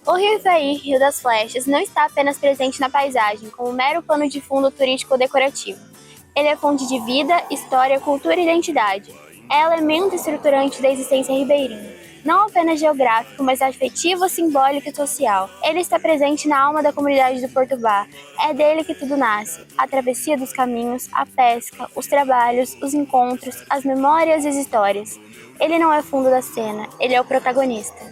O rio Ivaí, Rio das Flechas, não está apenas presente na paisagem, como mero pano de fundo turístico ou decorativo. Ele é fonte de vida, história, cultura e identidade. É elemento estruturante da existência ribeirinha, não apenas geográfico, mas afetivo, simbólico e social. Ele está presente na alma da comunidade do Portubá. É dele que tudo nasce: a travessia dos caminhos, a pesca, os trabalhos, os encontros, as memórias e as histórias. Ele não é fundo da cena, ele é o protagonista.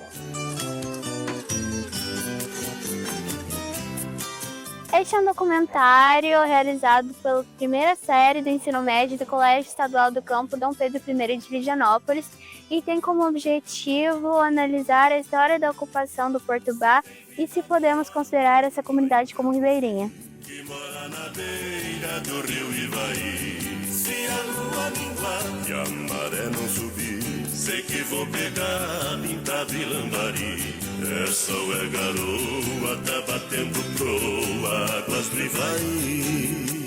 Este é um documentário realizado pela primeira série do ensino médio do Colégio Estadual do Campo Dom Pedro I de Vigianópolis e tem como objetivo analisar a história da ocupação do Portubá e se podemos considerar essa comunidade como ribeirinha. Que mora na beira do rio Ivaí, se a lua minguar e a maré não subir, sei que vou pegar pintado e lambari. É sol, é garoa, tá batendo proa, águas do Ivaí.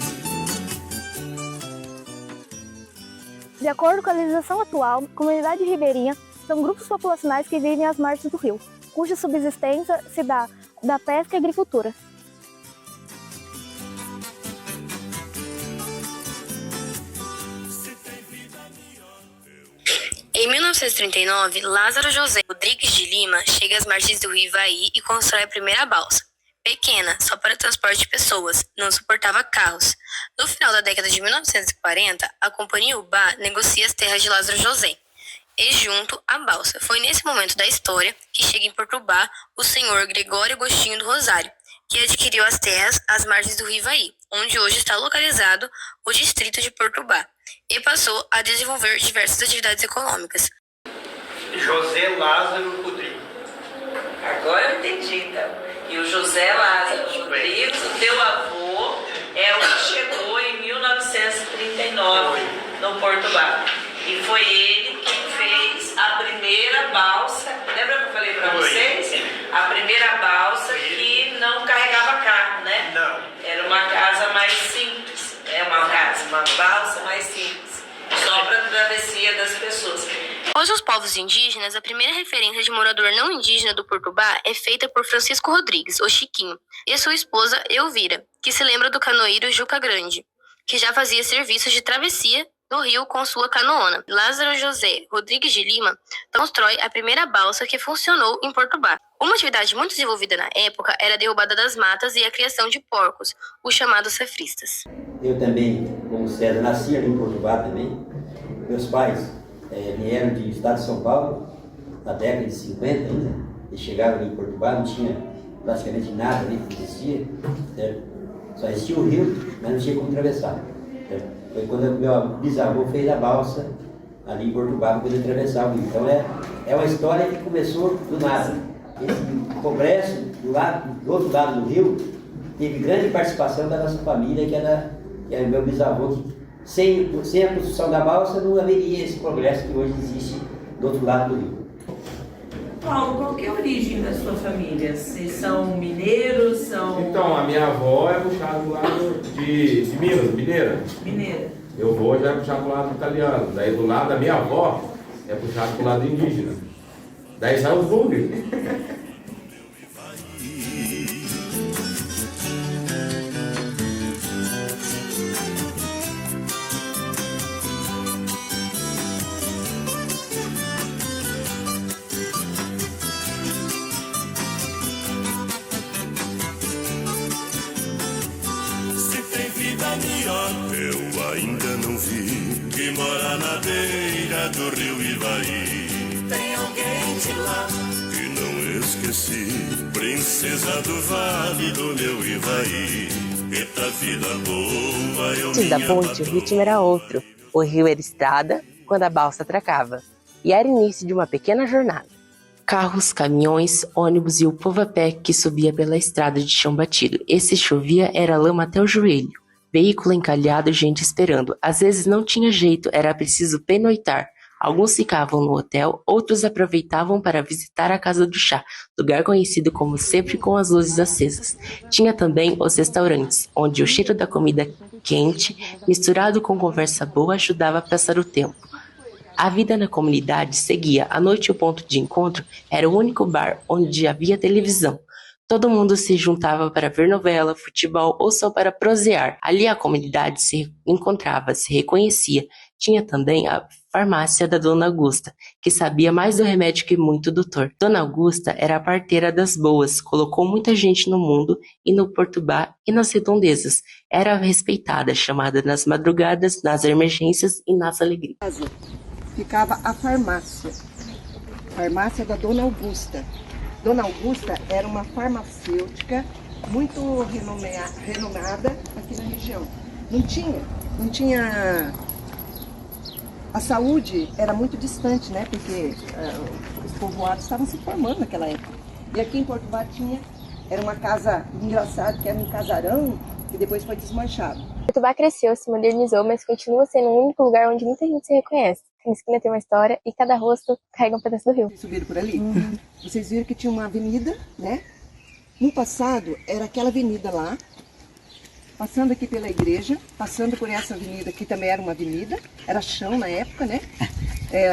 De acordo com a legislação atual, comunidade ribeirinha são grupos populacionais que vivem às margens do rio, cuja subsistência se dá da pesca e agricultura. Em 1939, Lázaro José Rodrigues de Lima chega às margens do rio Ivaí e constrói a primeira balsa. Pequena, só para transporte de pessoas, não suportava carros. No final da década de 1940, a Companhia Ubá negocia as terras de Lázaro José. E junto à balsa. Foi nesse momento da história que chega em Portubá o senhor Gregório Agostinho do Rosário, que adquiriu as terras às margens do rio Ivaí, onde hoje está localizado o distrito de Portubá, e passou a desenvolver diversas atividades econômicas. José Lázaro Rodrigues. Agora eu entendi, então. E o José Lázaro Rodrigues, o teu avô, é o que chegou em 1939 no Portubá. E foi ele quem fez a primeira balsa. Lembra que eu falei para vocês? A primeira balsa que não carregava carro, né? Não. Era uma casa mais simples. Uma balsa mais simples. Só para a travessia das pessoas. Após os povos indígenas, a primeira referência de morador não indígena do Portubá é feita por Francisco Rodrigues, o Chiquinho, e sua esposa Elvira, que se lembra do canoeiro Juca Grande, que já fazia serviços de travessia do rio com sua canoona. Lázaro José Rodrigues de Lima constrói a primeira balsa que funcionou em Portubá. Uma atividade muito desenvolvida na época era a derrubada das matas e a criação de porcos, os chamados cefristas. Eu também, como César, nasci ali em Portubá também. Meus pais vieram do estado de São Paulo, na década de 50 ainda, e chegaram ali em Portubá, não tinha praticamente nada ali que existia, certo? Só existia o rio, mas não tinha como atravessar. Certo? Foi quando meu bisavô fez a balsa ali em Portubá para poder atravessar o rio. Então é uma história que começou do nada. Esse congresso, do outro lado do rio, teve grande participação da nossa família, que era meu bisavô. Sem a construção da balsa não haveria esse progresso que hoje existe do outro lado do rio. Paulo, qual que é a origem da sua família? Vocês são mineiros? Então, a minha avó é puxada do lado de Minas, mineira. Mineira. Meu avô já é puxado do lado italiano. Daí do lado da minha avó é puxado do lado indígena. Daí sai os bugres. Eu ainda não vi que mora na beira do rio Ivaí. Tem alguém de lá que não esqueci, princesa do vale do meu Ivaí. Eita vida boa, eu Antes da ponte, o ritmo era outro. O rio era estrada quando a balsa atracava. E era início de uma pequena jornada. Carros, caminhões, ônibus e o povo a pé que subia pela estrada de chão batido. E se chovia, era lama até o joelho. Veículo encalhado, gente esperando. Às vezes não tinha jeito, era preciso pernoitar. Alguns ficavam no hotel, outros aproveitavam para visitar a casa do chá, lugar conhecido como sempre com as luzes acesas. Tinha também os restaurantes, onde o cheiro da comida quente, misturado com conversa boa, ajudava a passar o tempo. A vida na comunidade seguia. À noite, o ponto de encontro era o único bar onde havia televisão. Todo mundo se juntava para ver novela, futebol ou só para prosear. Ali a comunidade se encontrava, se reconhecia. Tinha também a farmácia da Dona Augusta, que sabia mais do remédio que muito doutor. Dona Augusta era a parteira das boas, colocou muita gente no mundo e no Portubá e nas redondezas. Era respeitada, chamada nas madrugadas, nas emergências e nas alegrias. Ficava a farmácia da Dona Augusta. Dona Augusta era uma farmacêutica muito renomada aqui na região. Não tinha... A saúde era muito distante, né? Porque os povoados estavam se formando naquela época. E aqui em Portubá era uma casa engraçada, que era um casarão, que depois foi desmanchado. Portubá cresceu, se modernizou, mas continua sendo o único lugar onde muita gente se reconhece. Cada esquina tem uma história e cada rosto carrega um pedaço do rio. Vocês subiram por ali? Vocês viram que tinha uma avenida, né? No passado, era aquela avenida lá, passando aqui pela igreja, passando por essa avenida, que também era uma avenida, era chão na época, né?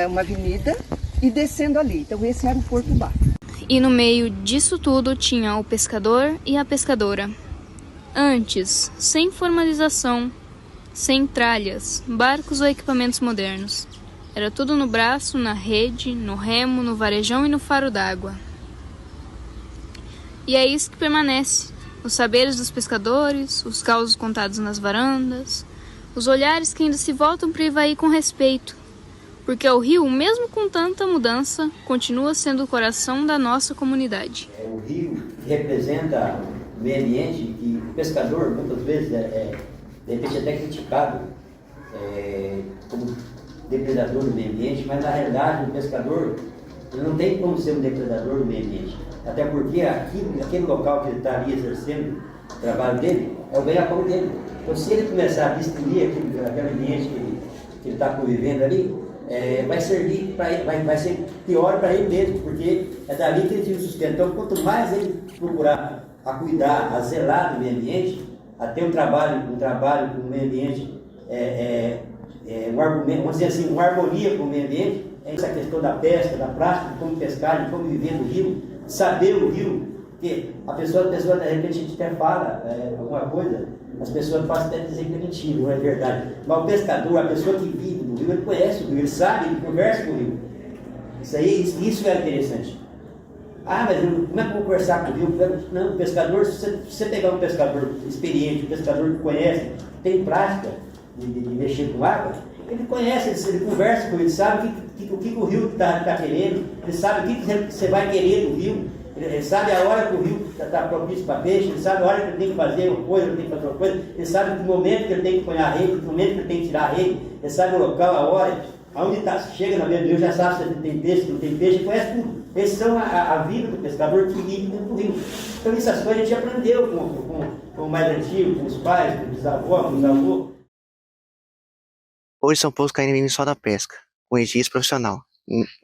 Uma avenida, e descendo ali. Então esse era o Portubá. E no meio disso tudo tinha o pescador e a pescadora. Antes, sem formalização, sem tralhas, barcos ou equipamentos modernos. Era tudo no braço, na rede, no remo, no varejão e no faro d'água. E é isso que permanece. Os saberes dos pescadores, os causos contados nas varandas, os olhares que ainda se voltam para o Ivaí com respeito, porque o rio, mesmo com tanta mudança, continua sendo o coração da nossa comunidade. O rio representa o meio ambiente e o pescador, muitas vezes, de repente até criticado como depredador do meio ambiente, mas na realidade o pescador ele não tem como ser um depredador do meio ambiente. Até porque aquele local que ele está ali exercendo o trabalho dele é o ganha-pão dele. Então, se ele começar a destruir aquele ambiente que ele está convivendo ali, vai servir para ele, vai ser pior para ele mesmo, porque é dali que ele tira o sustento. Então, quanto mais ele procurar a cuidar, a zelar do meio ambiente, a ter um trabalho com o meio ambiente, vamos dizer assim, uma harmonia com o meio ambiente, essa questão da pesca, da prática, de como pescar, de como viver no rio, saber o rio, porque a pessoa de repente a gente até fala alguma coisa, as pessoas podem até dizer que é mentira, não é verdade. Mas o pescador, a pessoa que vive no rio, ele conhece o rio, ele sabe, ele conversa com o rio. Isso é interessante. Mas como é que eu vou conversar com o rio? Não, o pescador, se você pegar um pescador experiente, um pescador que conhece, tem prática de mexer com água, ele conhece, ele conversa com ele, sabe o que o rio está querendo, ele sabe o que você vai querer do rio, ele sabe a hora que o rio está propício para peixe, ele sabe a hora que ele tem que fazer uma coisa, ele tem que fazer outra coisa, ele sabe que momento que ele tem que pôr a rede, que momento que ele tem que tirar a rede, ele sabe o local, a hora, aonde está, chega na beira do rio, já sabe se tem peixe, se não tem peixe, ele conhece tudo. Esses são a vida do pescador que vive dentro do rio. Então essas coisas a gente aprendeu com o mais antigo, com os pais, com os bisavós, com os avós. Hoje São Paulo cai em só da pesca, com registro profissional,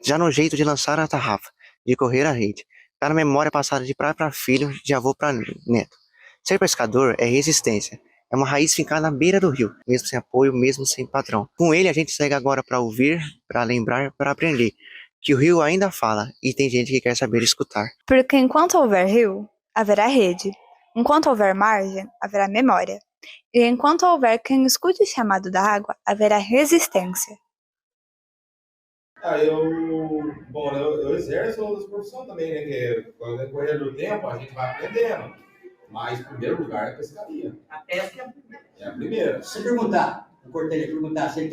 já no jeito de lançar a tarrafa, de correr a rede, tá na memória passada de pai para filho, de avô para neto. Ser pescador é resistência, é uma raiz fincada na beira do rio, mesmo sem apoio, mesmo sem patrão. Com ele a gente segue agora para ouvir, para lembrar, para aprender, que o rio ainda fala e tem gente que quer saber escutar. Porque enquanto houver rio, haverá rede, enquanto houver margem, haverá memória. E enquanto houver quem escute o chamado da água, haverá resistência. Eu exerço outras profissões também, né? Que com o decorrer do tempo a gente vai aprendendo. Mas, em primeiro lugar, é a pescaria. A pesca é a primeira. Se perguntar, eu cortei ele perguntar se ele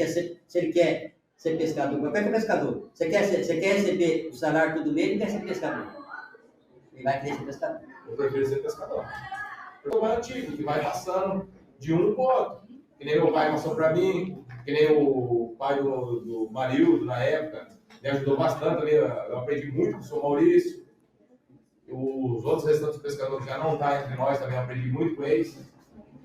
quer ser pescador. Mas como é que é pescador? Você quer receber o salário todo mês ou quer ser pescador? Ele vai querer ser pescador. Eu prefiro ser pescador. Eu sou antigo, que vai passando de um para o outro. Que nem meu pai passou para mim, que nem o pai do Marildo na época, me ajudou bastante também. Eu aprendi muito com o seu Maurício. Os outros restantes pescadores que já não estão entre nós também, eu aprendi muito com eles.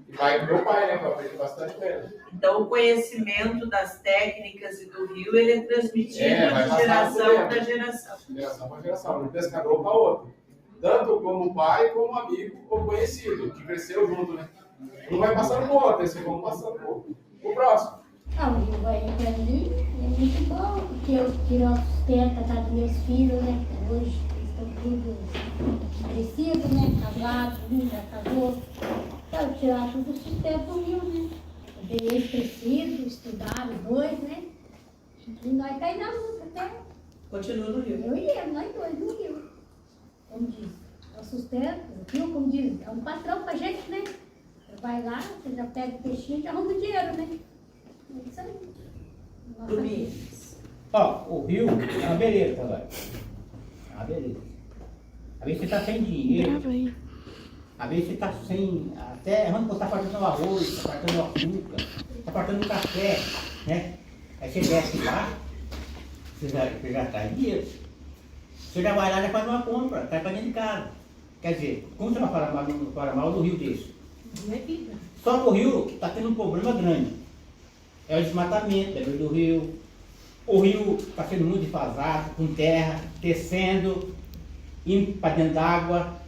E vai com meu pai, né? Que eu aprendi bastante com ele. Então, o conhecimento das técnicas e do rio, ele é transmitido de geração para geração. Geração para geração, de um pescador para outro. Tanto como pai, como amigo ou conhecido, que cresceu junto, né? Um vai passando pro outro, esse vamos passando pro próximo. O Rio Ivaí para mim é muito bom, porque eu tiro a sustenta dos meus filhos, né? Hoje eles estão tudo crescidos, né? Casados, um já casou. Então, eu tirar tudo o sustento do Rio, né? Eles precisam estudar os dois, né? E nós tá aí na luta até. Continua no Rio. Eu ia, nós dois no Rio. Como diz, é o sustento, o Rio, como diz, é um patrão pra gente, né? Você vai lá, você já pega o peixinho e já arruma o dinheiro, né? É isso aí. Domingos. Ó, o Rio é uma beleza agora. É uma beleza. Às vezes você tá sem dinheiro. Às vezes você tá sem. Até onde você tá faltando o arroz, tá faltando o açúcar, tá faltando o café, né? Aí você desce lá, você já traz dinheiro. Você já vai lá e já faz uma compra, traz pra dentro de casa. Quer dizer, como você vai falar mal do Rio desse? Não é vida. Só que o Rio está tendo um problema grande. É o desmatamento da beira do rio. O rio está sendo muito defasado, com terra, descendo, indo para dentro d'água.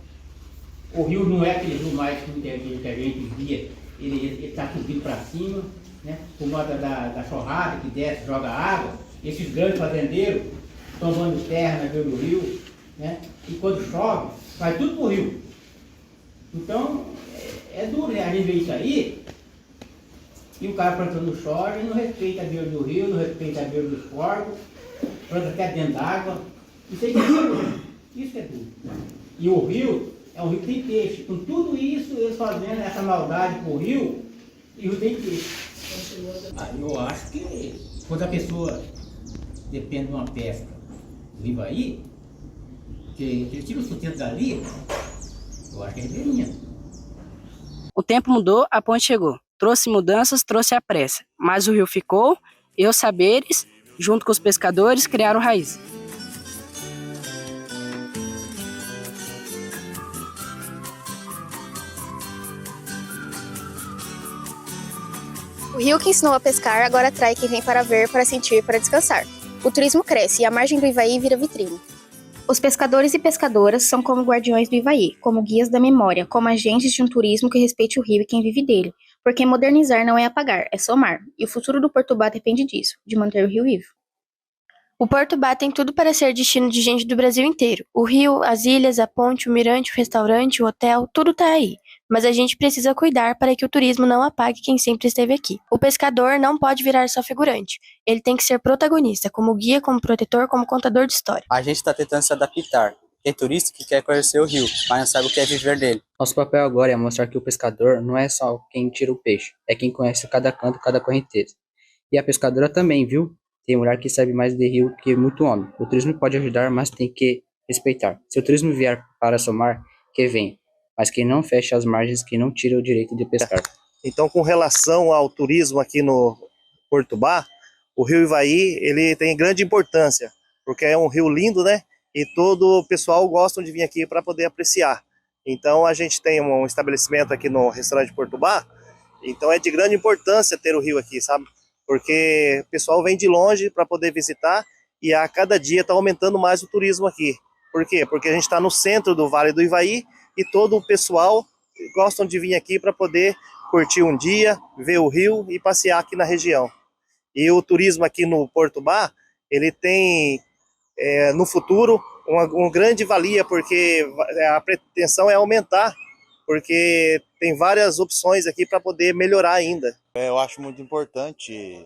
O rio não é aquele rio mais que a gente via, ele está subindo para cima, né? Por moda da chorrada que desce, joga água. Esses grandes fazendeiros estão tomando terra na beira do rio, né? E quando chove, vai tudo para o rio. Então, é duro, né? A gente vê isso aí, e o cara plantando soja e não respeita a beira do rio, não respeita a beira dos porcos, planta até dentro d'água. Isso aí é duro. Isso é duro. E o rio é um rio que tem peixe. Com tudo isso, eles fazendo essa maldade pro rio, e o rio tem peixe. Eu acho que quando a pessoa depende de uma pesca do Ivaí, que ele tira o sustento dali, eu acho que é ribeirinha. O tempo mudou, a ponte chegou. Trouxe mudanças, trouxe a pressa. Mas o rio ficou, e os saberes, junto com os pescadores, criaram raiz. O rio que ensinou a pescar agora atrai quem vem para ver, para sentir, para descansar. O turismo cresce e a margem do Ivaí vira vitrine. Os pescadores e pescadoras são como guardiões do Ivaí, como guias da memória, como agentes de um turismo que respeite o rio e quem vive dele. Porque modernizar não é apagar, é somar. E o futuro do Portubá depende disso, de manter o rio vivo. O Portubá tem tudo para ser destino de gente do Brasil inteiro. O rio, as ilhas, a ponte, o mirante, o restaurante, o hotel, tudo tá aí. Mas a gente precisa cuidar para que o turismo não apague quem sempre esteve aqui. O pescador não pode virar só figurante. Ele tem que ser protagonista, como guia, como protetor, como contador de história. A gente está tentando se adaptar. Tem turista que quer conhecer o rio, mas não sabe o que é viver dele. Nosso papel agora é mostrar que o pescador não é só quem tira o peixe, é quem conhece cada canto, cada correnteza. E a pescadora também, viu? Tem mulher que sabe mais de rio que muito homem. O turismo pode ajudar, mas tem que respeitar. Se o turismo vier para somar, que venha. Mas quem não fecha as margens, que não tira o direito de pescar. Então, com relação ao turismo aqui no Portubá, o rio Ivaí, ele tem grande importância, porque é um rio lindo, né? E todo o pessoal gosta de vir aqui para poder apreciar. Então, a gente tem um estabelecimento aqui no restaurante Portubá, então é de grande importância ter o rio aqui, sabe? Porque o pessoal vem de longe para poder visitar e a cada dia está aumentando mais o turismo aqui. Por quê? Porque a gente está no centro do Vale do Ivaí e todo o pessoal gosta de vir aqui para poder curtir um dia, ver o rio e passear aqui na região. E o turismo aqui no Portubá, ele tem no futuro uma grande valia, porque a pretensão é aumentar, porque tem várias opções aqui para poder melhorar ainda. Eu acho muito importante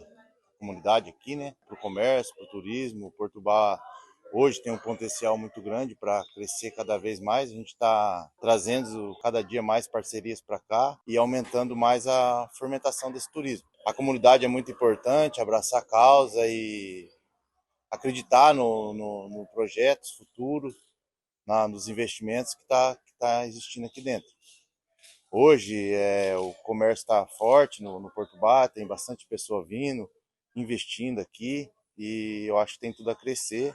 a comunidade aqui, né? Para o comércio, para o turismo. O Portubá hoje tem um potencial muito grande para crescer cada vez mais. A gente está trazendo cada dia mais parcerias para cá e aumentando mais a fomentação desse turismo. A comunidade é muito importante, abraçar a causa e acreditar no projetos futuros, nos investimentos que tá existindo aqui dentro. Hoje o comércio está forte no Portubá, tem bastante pessoa vindo, investindo aqui e eu acho que tem tudo a crescer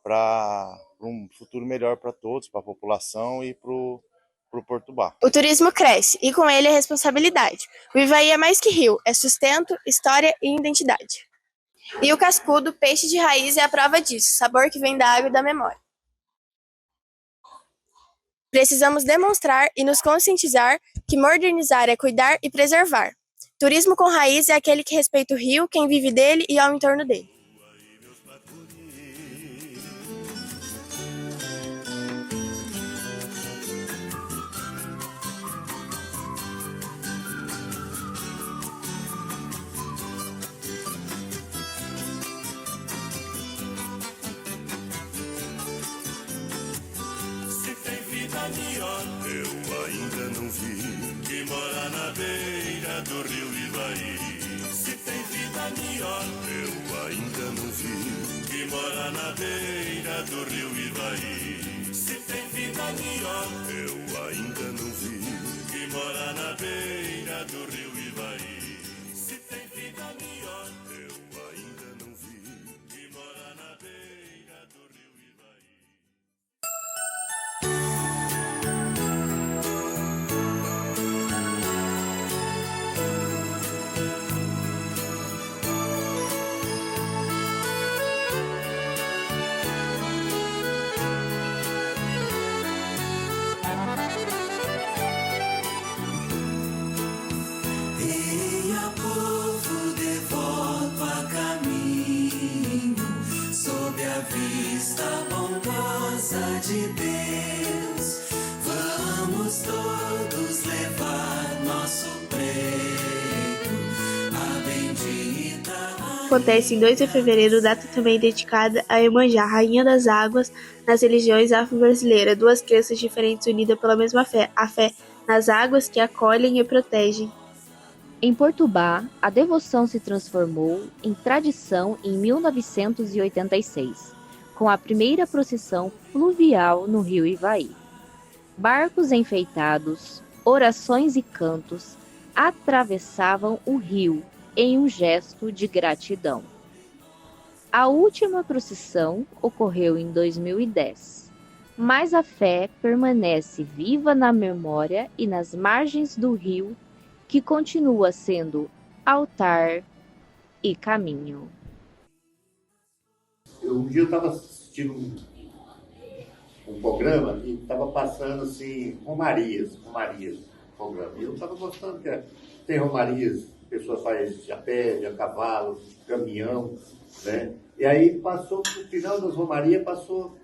para um futuro melhor para todos, para a população e para o Portubá. O turismo cresce e com ele a responsabilidade. O Ivaí é mais que rio, é sustento, história e identidade. E o cascudo, peixe de raiz, é a prova disso, sabor que vem da água e da memória. Precisamos demonstrar e nos conscientizar que modernizar é cuidar e preservar. Turismo com raiz é aquele que respeita o rio, quem vive dele e ao entorno dele. Se tem vida melhor, eu ainda não vi. Que mora na beira do rio Ivaí. Se tem vida melhor, eu ainda não vi. Que mora na beira do rio Ivaí. Se tem vida melhor, eu ainda não vi. Que mora na beira do rio Ivaí. Se tem vida melhor, eu ainda não vi. Que mora na beira do rio Ivaí. Eia, povo devoto a caminho, sob a vista bondosa de Deus, vamos todos levar nosso prego, a bendita. Acontece em 2 de fevereiro, data também dedicada a Iemanjá, rainha das águas, nas religiões afro-brasileiras, 2 crenças diferentes unidas pela mesma fé, a fé nas águas que acolhem e protegem. Em Portubá, a devoção se transformou em tradição em 1986, com a primeira procissão fluvial no rio Ivaí. Barcos enfeitados, orações e cantos atravessavam o rio em um gesto de gratidão. A última procissão ocorreu em 2010, mas a fé permanece viva na memória e nas margens do rio, que continua sendo altar e caminho. Um dia eu estava assistindo um programa e estava passando assim, romarias, programa. E eu estava gostando que tem romarias, pessoas fazem a pé, a cavalo, caminhão, né? E aí passou, no final das romarias, passou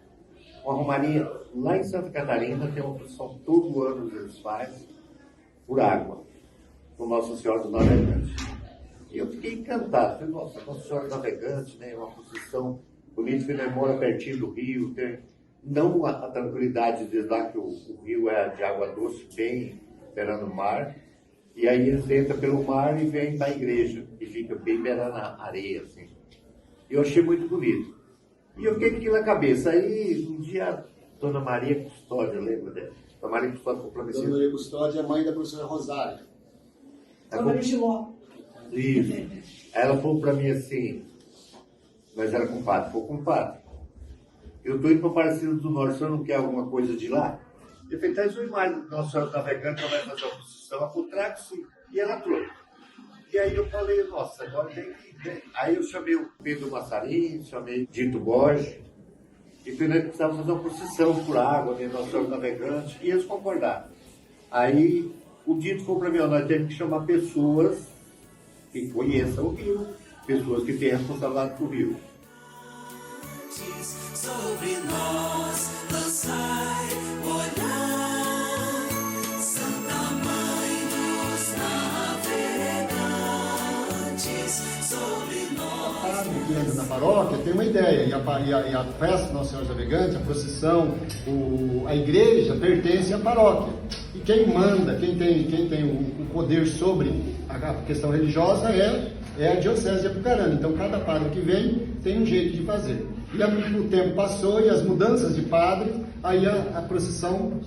uma romaria lá em Santa Catarina, que é uma procissão todo ano eles fazem, por água, com Nossa Senhora do Navegante. E eu fiquei encantado. Falei, nossa, Nossa Senhora do Navegante, né? Uma procissão bonita, que mora pertinho do rio, tem não a tranquilidade de lá que o rio é de água doce, bem beirando o mar. E aí eles entram pelo mar e vêm para a igreja, que fica bem beirando a areia, assim. E eu achei muito bonito. E eu fiquei com aquilo na cabeça. Aí, um dia, a Dona Maria Custódia, lembra dela? Dona Maria Custódia comprou a Dona Maria Custódia é mãe da professora Rosário. Dona Maria Giló. Isso. Aí ela falou para mim assim, nós era compadre, eu estou indo para Aparecida do Norte, o senhor não quer alguma coisa de lá? Eu falei, traz uma imagem do Nossa Senhora Navegante, ela vai fazer uma procissão, ela falou, traga sim. E ela trouxe. E aí eu falei, nossa, agora tem que... Aí eu chamei o Pedro Massarim, chamei Dito Borges, e falei, nós precisávamos fazer uma procissão por água, né, Nossa Senhora Navegante, e eles concordaram. Aí o Dito falou para mim, nós temos que chamar pessoas que conheçam o rio, pessoas que têm responsabilidade com o rio. Sobre nós lançai olhar, Santa Mãe dos navegantes, sobre nós. Que entra na paróquia tem uma ideia, e a festa Nossa Senhora Navegante, a procissão, a igreja pertence à paróquia. E quem manda, quem tem o poder sobre a questão religiosa é a Diocese de Apucarana. Então cada padre que vem tem um jeito de fazer. E o tempo passou e as mudanças de padre, aí a procissão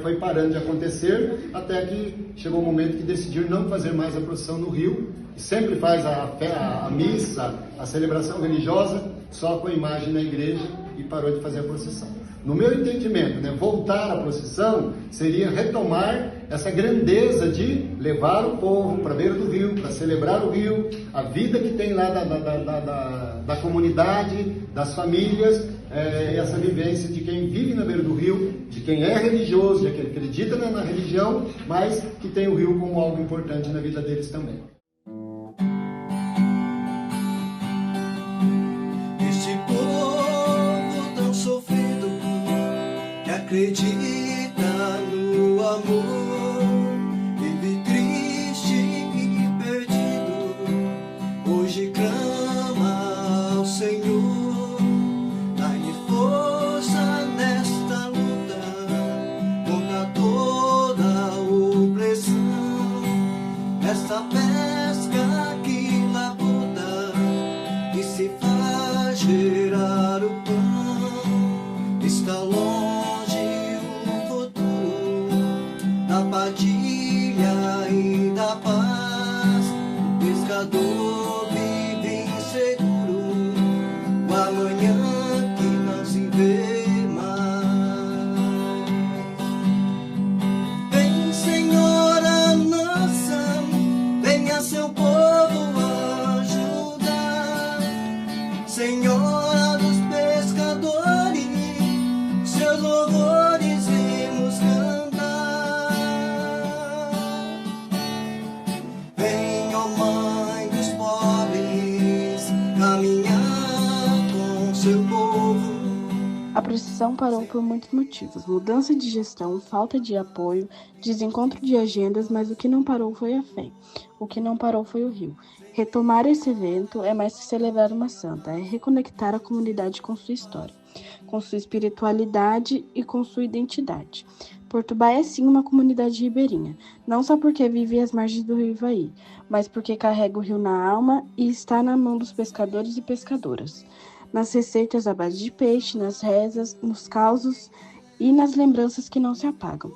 foi parando de acontecer, até que chegou o momento que decidiram não fazer mais a procissão no rio, sempre faz a missa, a celebração religiosa, só com a imagem na igreja, e parou de fazer a procissão. No meu entendimento, voltar à procissão seria retomar essa grandeza de levar o povo para a beira do rio, para celebrar o rio, a vida que tem lá da comunidade, das famílias, essa vivência de quem vive na beira do rio, de quem é religioso, de quem acredita na religião, mas que tem o rio como algo importante na vida deles também. acredita no amor, vive triste e perdido, hoje clama ao Senhor, dai-me força nesta luta, contra toda opressão, esta pesca que labuta e se faz gerar o pão, está longe o futuro da partilha e da paz. O pescador vive inseguro, o amanhã que não se vê mais. Vem, Senhora nossa, venha seu povo ajudar, Senhora dos pescadores, seus louvores vemos cantar. Vem, ó Mãe dos pobres, caminhar com seu povo. A procissão parou por muitos motivos: mudança de gestão, falta de apoio, desencontro de agendas, mas o que não parou foi a fé. O que não parou foi o rio. Retomar esse evento é mais que celebrar uma santa, é reconectar a comunidade com sua história, com sua espiritualidade e com sua identidade. Portubá é sim uma comunidade ribeirinha, não só porque vive às margens do rio Ivaí, mas porque carrega o rio na alma e está na mão dos pescadores e pescadoras. Nas receitas à base de peixe, nas rezas, nos causos e nas lembranças que não se apagam.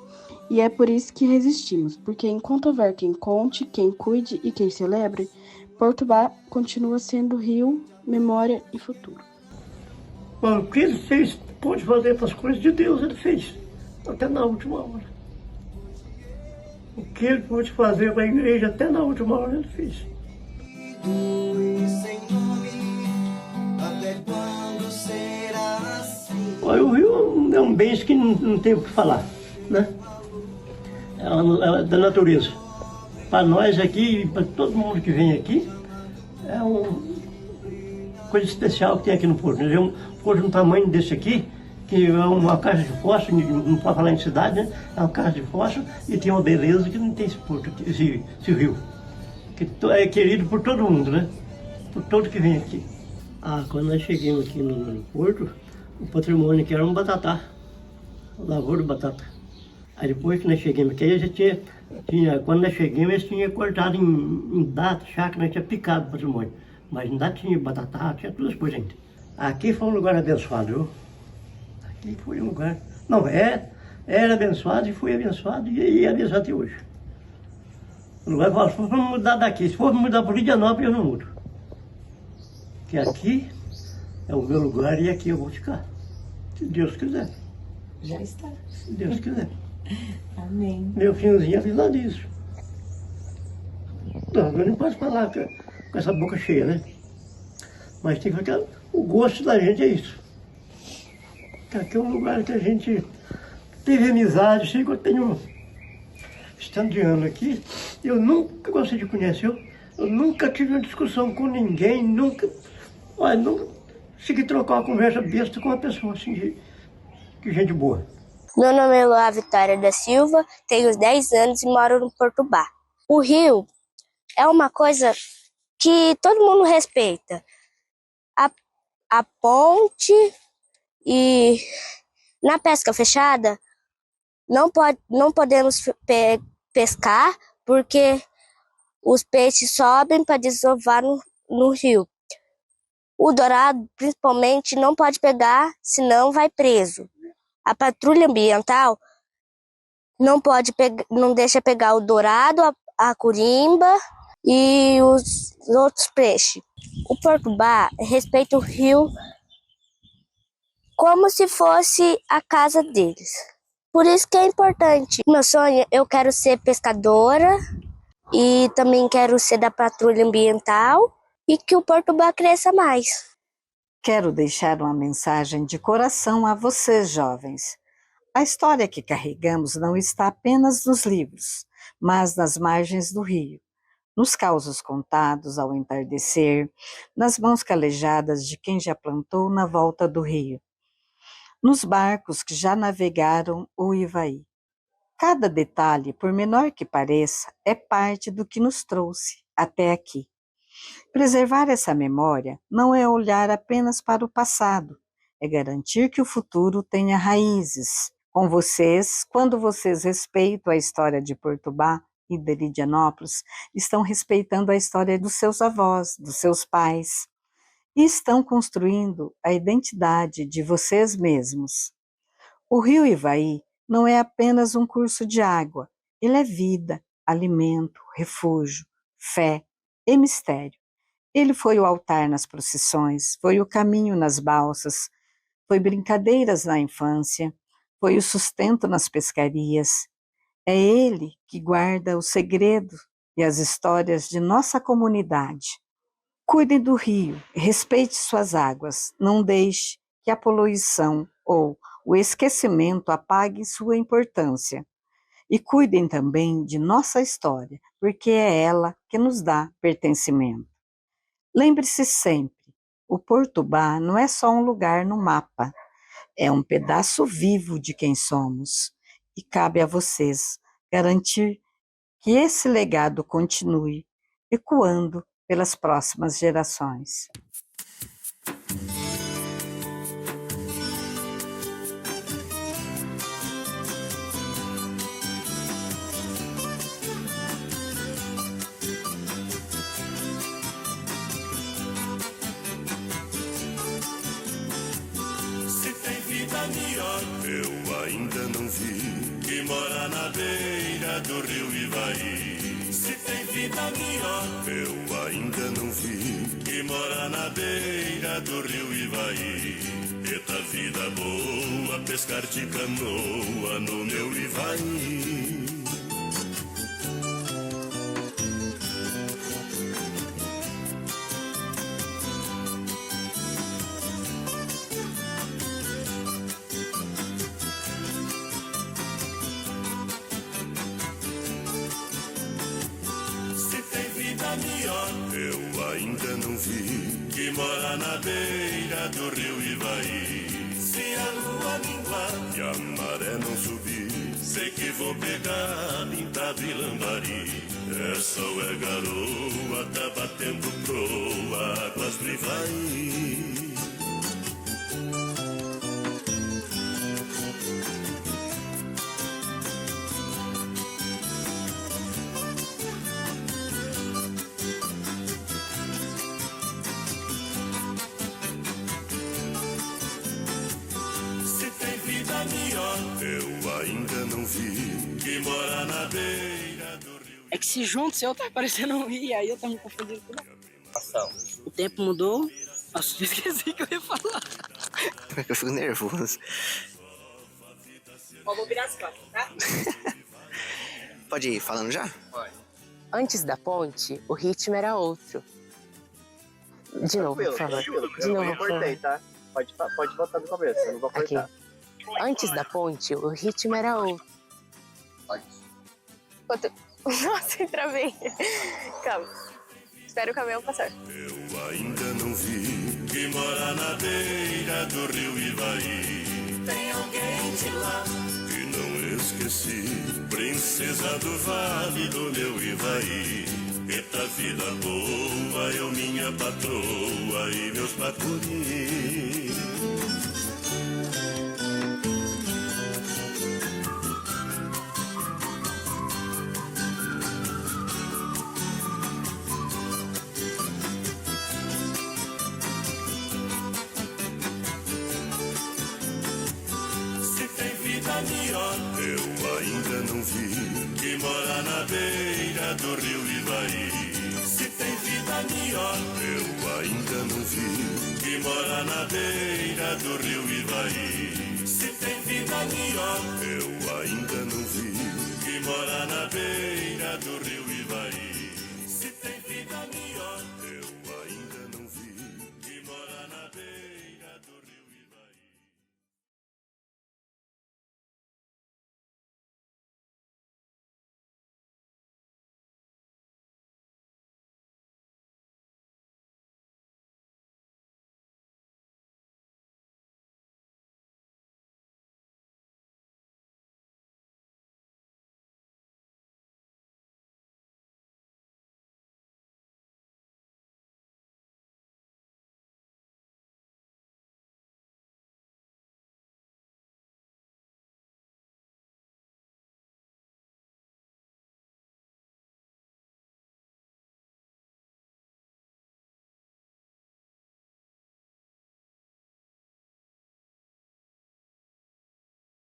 E é por isso que resistimos, porque enquanto houver quem conte, quem cuide e quem celebre, Portubá continua sendo rio, memória e futuro. O que ele fez, pôde fazer para as coisas de Deus, ele fez, até na última hora. O que ele pôde fazer para a igreja, até na última hora, ele fez. Olha, o rio é um bem que não tem o que falar, né? É da natureza. Para nós aqui, para todo mundo que vem aqui, é uma coisa especial que tem aqui no Porto. É um Porto de um tamanho desse aqui, que é uma caixa de fósforo, não pode falar em cidade, né? É uma caixa de fósforo e tem uma beleza que não tem esse porto, esse rio. Que é querido por todo mundo, né? Por todo que vem aqui. Quando nós chegamos aqui no Porto, o patrimônio aqui era um batatá, lavoura de batata. Aí depois que nós chegamos aqui, a gente quando nós chegamos, eles tinham cortado em data, chácara, nós tinha picado o patrimônio. Mas ainda tinha batatá, tinha todas as coisas ainda. Aqui foi um lugar abençoado, viu? Aqui foi um lugar... Não, era abençoado e foi abençoado e é abençoado até hoje. O lugar falou, se for mudar daqui, se for mudar para o Indianópolis, eu não mudo. Porque aqui é o meu lugar e aqui eu vou ficar. Se Deus quiser. Já está. Se Deus quiser. Amém. Meu filhozinho avisou disso. Não, eu não posso falar com essa boca cheia, né? Mas tem que ficar... O gosto da gente é isso. Que aqui é um lugar que a gente teve amizade. Sei que eu tenho... Estando de ano aqui, eu nunca gostei de conhecer. Eu nunca tive uma discussão com ninguém, nunca... Olha, nunca consegui trocar uma conversa besta com uma pessoa assim, que gente boa. Meu nome é Loa Vitória da Silva, tenho 10 anos e moro no Portubá. O rio é uma coisa que todo mundo respeita. A ponte e na pesca fechada não podemos pescar porque os peixes sobem para desovar no rio. O dourado, principalmente, não pode pegar, senão vai preso. A patrulha ambiental não deixa pegar o dourado, a corimba e os outros peixes. O Portubá respeita o rio como se fosse a casa deles. Por isso que é importante. Meu sonho, eu quero ser pescadora e também quero ser da patrulha ambiental e que o Portubá cresça mais. Quero deixar uma mensagem de coração a vocês, jovens. A história que carregamos não está apenas nos livros, mas nas margens do rio, nos causos contados ao entardecer, nas mãos calejadas de quem já plantou na volta do rio. nos barcos que já navegaram o Ivaí. Cada detalhe, por menor que pareça, é parte do que nos trouxe até aqui. Preservar essa memória não é olhar apenas para o passado, é garantir que o futuro tenha raízes. Com vocês, quando vocês respeitam a história de Portubá e de Lidianópolis, estão respeitando a história dos seus avós, dos seus pais, e estão construindo a identidade de vocês mesmos. O rio Ivaí não é apenas um curso de água, ele é vida, alimento, refúgio, fé e mistério. Ele foi o altar nas procissões, foi o caminho nas balsas, foi brincadeiras na infância, foi o sustento nas pescarias. É ele que guarda o segredo e as histórias de nossa comunidade. Cuide do rio, respeite suas águas, não deixe que a poluição ou o esquecimento apague sua importância. E cuidem também de nossa história, porque é ela que nos dá pertencimento. Lembre-se sempre, o Portubá não é só um lugar no mapa, é um pedaço vivo de quem somos. E cabe a vocês garantir que esse legado continue ecoando pelas próximas gerações. Se tem vida melhor, eu ainda não vi, que mora na beira do rio Ivaí. Se tem vida melhor, eu ainda não vi, que mora na beira do rio Ivaí. Eita vida boa, pescar de canoa no meu Ivaí. Melhor, eu ainda não vi, que mora na beira do rio Ivaí. Se a lua minguar e a maré não subir, sei que vou pegar pintado e lambari. É sol, é garoa, tá batendo proa, águas do Ivaí. Eu ainda não vi, que mora na beira do rio. É que se juntos eu tá parecendo um rio, aí eu tô me confundindo com ação. O tempo mudou. Nossa, esqueci que eu ia falar. Eu fico nervoso. Ó, vou virar as costas, tá? Pode ir falando já? Pode. Antes da ponte, o ritmo era outro. De novo, por favor. De novo, por favor. Tá? Pode voltar do começo, eu não vou cortar. Aqui. Antes da ponte, o ritmo era outro. Nossa, travei. Calma. Espera o caminhão passar. Eu ainda não vi, que mora na beira do rio Ivaí. Tem alguém de lá que não esqueci, princesa do vale do meu Ivaí. Eita vida boa, eu minha patroa e meus pacuris. Melhor, eu ainda não vi, que mora na beira do rio Ivaí. Se tem vida melhor, eu ainda não vi, que mora na beira do rio Ivaí. Se tem vida melhor, eu ainda não vi, que mora na beira do rio Ivaí.